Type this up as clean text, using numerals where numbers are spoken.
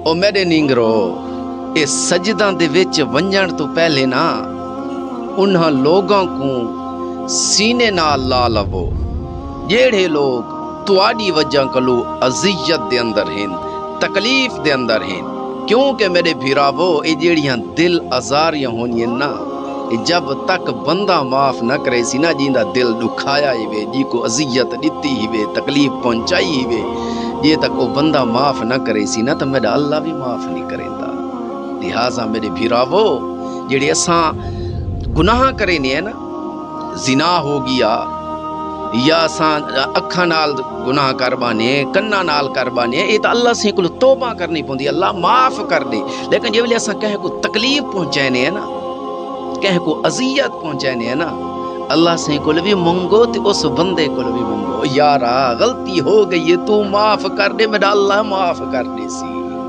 او میرے نینگرو اے سجداں دے وچ ونجن تو پہلے نا انہاں لوگاں کو سینے نال لا لو جیڑے لوگ تواڈی وجہ کلو اذیت دے اندر ہیں تکلیف دے اندر ہیں کیونکہ میرے بھراوو اے جیڑیاں دل ازاریاں ہونی نا جب تک بندہ معاف نہ کرے سی نا جیندا دل دکھایا ہی وے جی کو اذیت دتی ہی وے تکلیف پہنچائی ہی وے جے تک وہ بندہ معاف نہ کرے سی نا تو میرا اللہ بھی معاف نہیں کریندا لہٰذا میرے بھراوو جڑے اساں گناہ کرنے ہیں نا زنا ہو گیا یا اساں اکھاں نال گناہ کر بانے کناں نال کر بانے یہ تو اللہ سے کو توبہ کرنی پوندی اللہ معاف کر دے لیکن جے ویلے اساں کہے کو تکلیف پہنچانے ہیں نا کہے کو اذیت پہنچانے ہیں نا اللہ سے کو بھی منگو تے اس بندے کو بھی منگو یارا غلطی ہو گئی ہے تو معاف کر دے میرا اللہ معاف کر دے سی